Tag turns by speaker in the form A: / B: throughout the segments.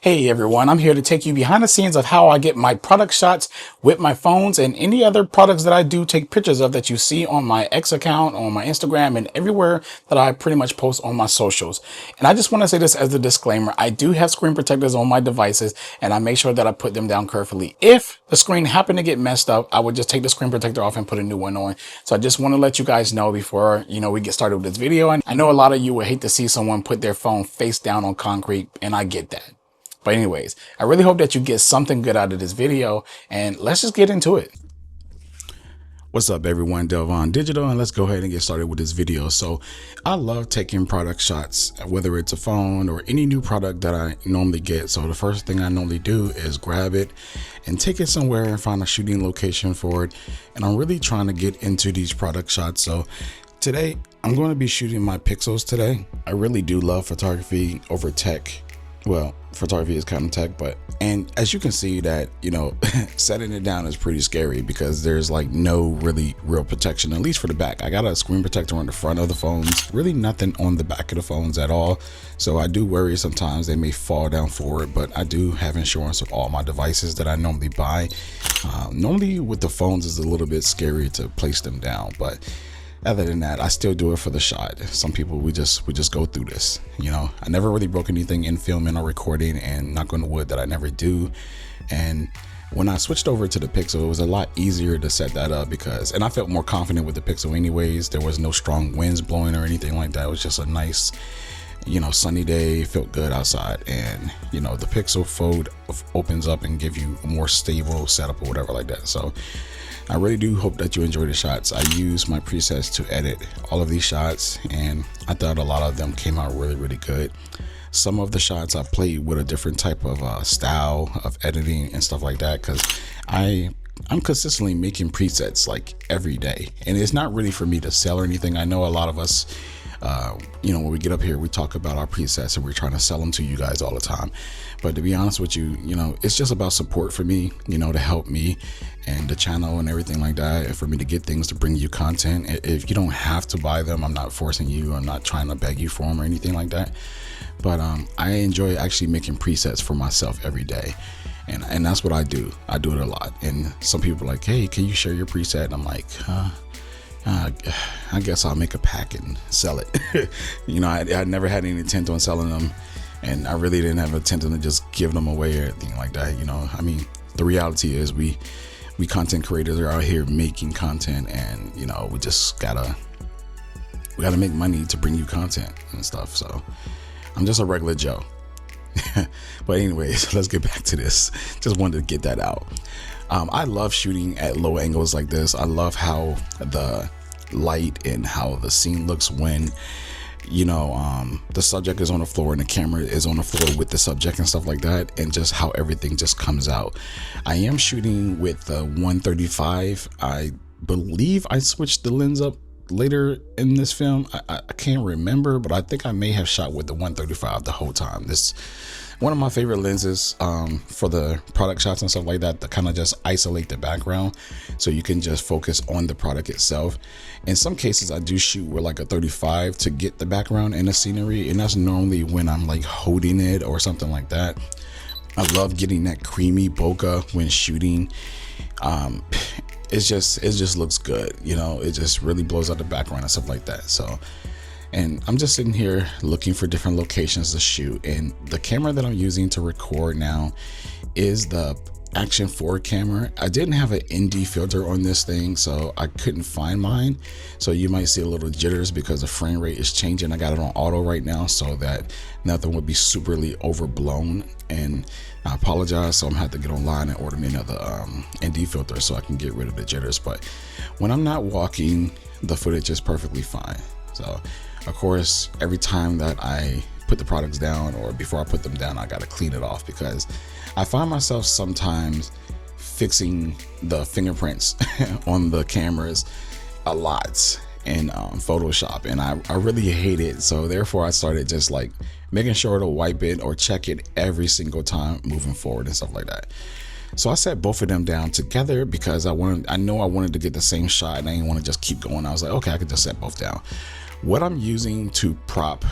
A: Hey everyone, I'm here to take you behind the scenes of how I get my product shots with my phones and any other products that I do take pictures of that you see on my X account, on my Instagram, and everywhere that I pretty much post on my socials. And I just want to say this as a disclaimer. I do have screen protectors on my devices and I make sure that I put them down carefully. If the screen happened to get messed up, I would just take the screen protector off and put a new one on. So I just want to let you guys know before, we get started with this video. And I know a lot of you would hate to see someone put their phone face down on concrete, and I get that. But anyways, I really hope that you get something good out of this video, and let's just get into it. What's up everyone, Delvon Digital, and let's go ahead and get started with this video. So I love taking product shots, whether it's a phone or any new product that I normally get. So the first thing I normally do is grab it and take it somewhere and find a shooting location for it. And I'm really trying to get into these product shots. So today I'm going to be shooting my pixels today. I really do love photography over tech. Well, photography is kind of tech, and as you can see that, setting it down is pretty scary because there's like no really real protection, at least for the back. I got a screen protector on the front of the phones, really nothing on the back of the phones at all. So I do worry sometimes they may fall down forward, but I do have insurance with all my devices that I normally buy. Normally with the phones is a little bit scary to place them down, but other than that, I still do it for the shot. Some people, we just go through this. I never really broke anything in filming or recording, and knock on the wood that I never do. And when I switched over to the Pixel, it was a lot easier to set that up and I felt more confident with the Pixel anyways. There was no strong winds blowing or anything like that. It was just a nice, sunny day, felt good outside. And, the Pixel Fold opens up and give you a more stable setup or whatever like that. So I really do hope that you enjoy the shots. I use my presets to edit all of these shots, and I thought a lot of them came out really, really good. Some of the shots I played with a different type of style of editing and stuff like that, because I'm consistently making presets like every day, and it's not really for me to sell or anything. I know a lot of us, when we get up here, we talk about our presets and we're trying to sell them to you guys all the time. But to be honest with you, it's just about support for me, to help me and the channel and everything like that, and for me to get things to bring you content. If you don't have to buy them, I'm not forcing you. I'm not trying to beg you for them or anything like that. But I enjoy actually making presets for myself every day. And that's what I do. I do it a lot. And some people are like, hey, can you share your preset? And I'm like, I guess I'll make a pack and sell it. I never had any intent on selling them, and I really didn't have intent to just give them away or anything like that. The reality is we content creators are out here making content, and we just gotta make money to bring you content and stuff. So I'm just a regular Joe. But anyways, let's get back to this. Just wanted to get that out. I love shooting at low angles like this. I love how the light and how the scene looks when the subject is on the floor and the camera is on the floor with the subject and stuff like that, and just how everything just comes out. I am shooting with the 135. I believe I switched the lens up later in this film. I can't remember, but I think I may have shot with the 135 the whole time. This one of my favorite lenses for the product shots and stuff like that, to kind of just isolate the background so you can just focus on the product itself. In some cases I do shoot with like a 35 to get the background and the scenery, and that's normally when I'm like holding it or something like that. I love getting that creamy bokeh when shooting. It just looks good, it just really blows out the background and stuff like that. So, and I'm just sitting here looking for different locations to shoot, and the camera that I'm using to record now is the Action 4 camera. I didn't have an ND filter on this thing, so I couldn't find mine. So you might see a little jitters because the frame rate is changing. I got it on auto right now so that nothing would be superly overblown, and I apologize. So I'm gonna have to get online and order me another ND filter so I can get rid of the jitters. But when I'm not walking, the footage is perfectly fine. So of course, every time that I put the products down, or before I put them down, I gotta clean it off, because I find myself sometimes fixing the fingerprints on the cameras a lot in Photoshop, and I really hate it. So therefore I started just like making sure to wipe it or check it every single time moving forward and stuff like that. So I set both of them down together because I know I wanted to get the same shot, and I didn't want to just keep going. I was like, okay, I could just set both down. What I'm using to prop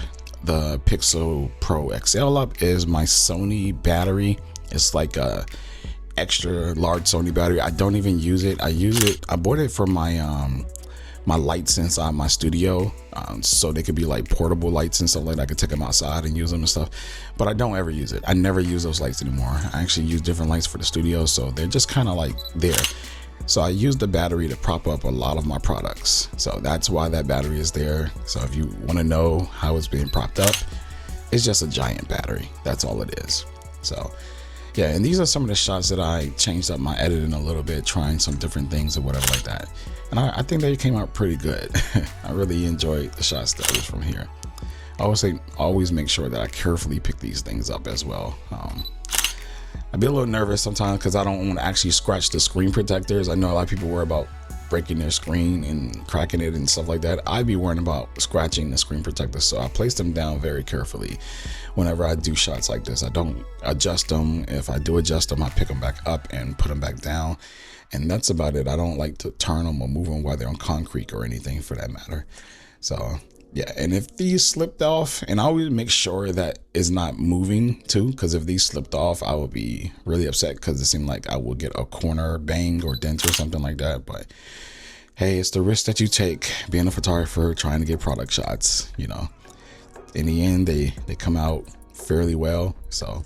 A: the Pixel Pro XL up is my Sony battery. It's like a extra large Sony battery. I don't even use it. I bought it for my my lights inside my studio, so they could be like portable lights and stuff like that. I could take them outside and use them and stuff, but I don't ever use it. I never use those lights anymore. I actually use different lights for the studio, so they're just kind of like there. So I use the battery to prop up a lot of my products, so that's why that battery is there. So if you want to know how it's being propped up, it's just a giant battery. That's all it is. So yeah, and these are some of the shots that I changed up my editing a little bit, trying some different things or whatever like that. And I think they came out pretty good. I really enjoyed the shots that was from here. I always make sure that I carefully pick these things up as well. I'd be a little nervous sometimes because I don't want to actually scratch the screen protectors. I know a lot of people worry about breaking their screen and cracking it and stuff like that. I'd be worrying about scratching the screen protectors, so I place them down very carefully whenever I do shots like this. I don't adjust them. If I do adjust them, I pick them back up and put them back down, and that's about it. I don't like to turn them or move them while they're on concrete or anything for that matter. So yeah, and if these slipped off, and I always make sure that it's not moving too, because if these slipped off, I would be really upset because it seemed like I would get a corner bang or dent or something like that. But hey, it's the risk that you take being a photographer, trying to get product shots. You know, in the end, they come out fairly well. So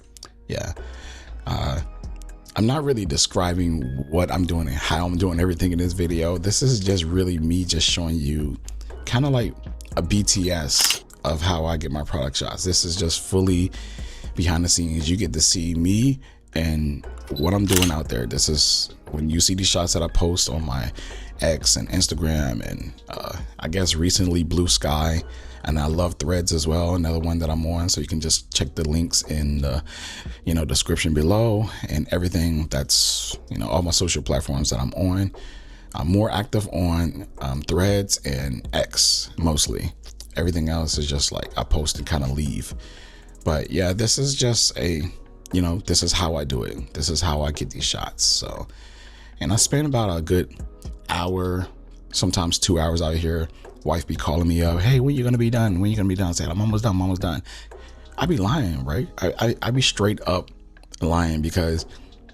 A: yeah, I'm not really describing what I'm doing and how I'm doing everything in this video. This is just really me just showing you kind of like a BTS of how I get my product shots. This is just fully behind the scenes. You get to see me and what I'm doing out there. This is when you see these shots that I post on my X and Instagram, and I guess recently Blue Sky, and I love Threads as well, another one that I'm on. So you can just check the links in the description below, and everything that's all my social platforms that I'm on. I'm more active on Threads and X mostly. Everything else is just like I post and kind of leave. But yeah, this is just this is how I do it. This is how I get these shots. So, and I spend about a good hour, sometimes 2 hours out here. Wife be calling me up, hey, when you gonna be done? When you gonna be done? I say, I'm almost done, I'm almost done. I be lying, right? I be straight up lying, because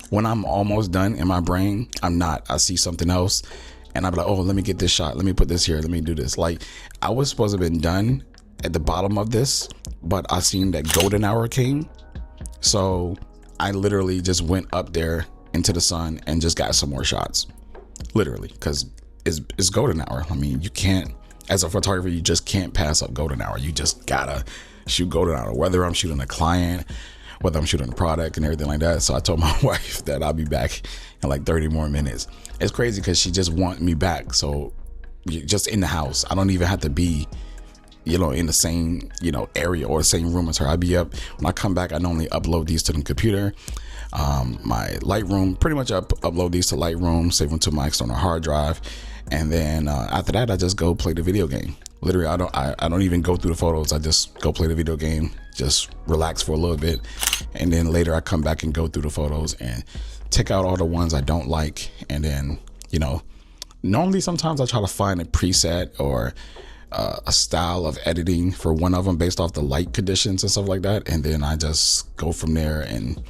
A: when I'm almost done in my brain, I'm not. I see something else and I'm like, oh, let me get this shot. Let me put this here. Let me do this. Like, I was supposed to have been done at the bottom of this, but I seen that golden hour came. So I literally just went up there into the sun and just got some more shots, literally, because it's golden hour. I mean, you can't, as a photographer, you just can't pass up golden hour. You just gotta shoot golden hour, whether I'm shooting a client, whether I'm shooting a product and everything like that. So I told my wife that I'll be back in like 30 more minutes. It's crazy because she just wants me back. So just in the house, I don't even have to be, in the same, area or the same room as her. I'll be up. When I come back, I normally upload these to the computer. My Lightroom, pretty much upload these to Lightroom, save them to my external hard drive. And then after that, I just go play the video game. Literally, I don't even go through the photos. I just go play the video game, just relax for a little bit. And then later I come back and go through the photos and take out all the ones I don't like. And then, normally sometimes I try to find a preset or a style of editing for one of them based off the light conditions and stuff like that. And then I just go from there and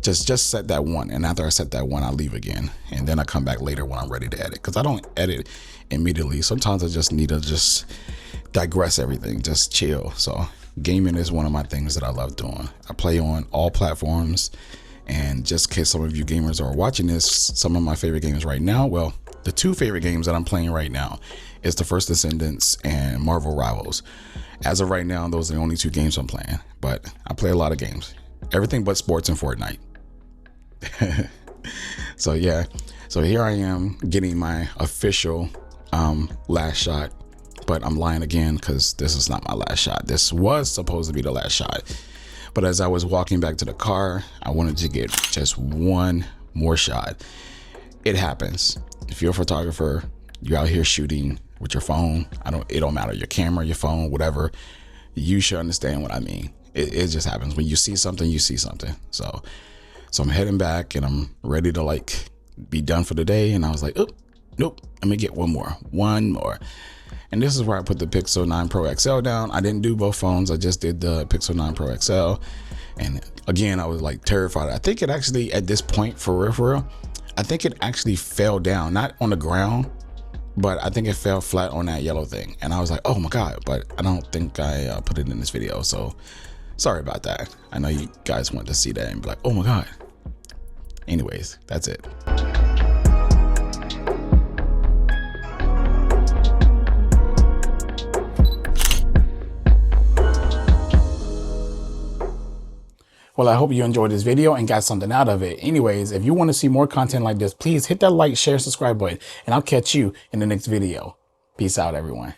A: just set that one. And after I set that one, I leave again. And then I come back later when I'm ready to edit, because I don't edit immediately. Sometimes I just need to just digress everything, just chill. So gaming is one of my things that I love doing. I play on all platforms. And just in case some of you gamers are watching this, some of my favorite games right now, well, the two favorite games that I'm playing right now is The First Descendants and Marvel Rivals. As of right now, those are the only two games I'm playing, but I play a lot of games, everything but sports and Fortnite. So yeah, so here I am getting my official last shot, but I'm lying again because this is not my last shot. This was supposed to be the last shot, but as I was walking back to the car, I wanted to get just one more shot. It happens. If you're a photographer, you're out here shooting with your phone. It don't matter, your camera, your phone, whatever. You should understand what I mean. It just happens. When you see something, you see something. So I'm heading back and I'm ready to be done for the day. And I was like, oh, nope, let me get one more. And this is where I put the Pixel 9 Pro XL down. I didn't do both phones. I just did the Pixel 9 Pro XL. And again, I was like terrified. I think it actually, at this point, for real, I think it actually fell down, not on the ground, but I think it fell flat on that yellow thing. And I was like, oh my God, but I don't think I put it in this video. So sorry about that. I know you guys want to see that and be like, oh my God. Anyways, that's it. Well, I hope you enjoyed this video and got something out of it. Anyways, if you want to see more content like this, please hit that like, share, subscribe button, and I'll catch you in the next video. Peace out, everyone.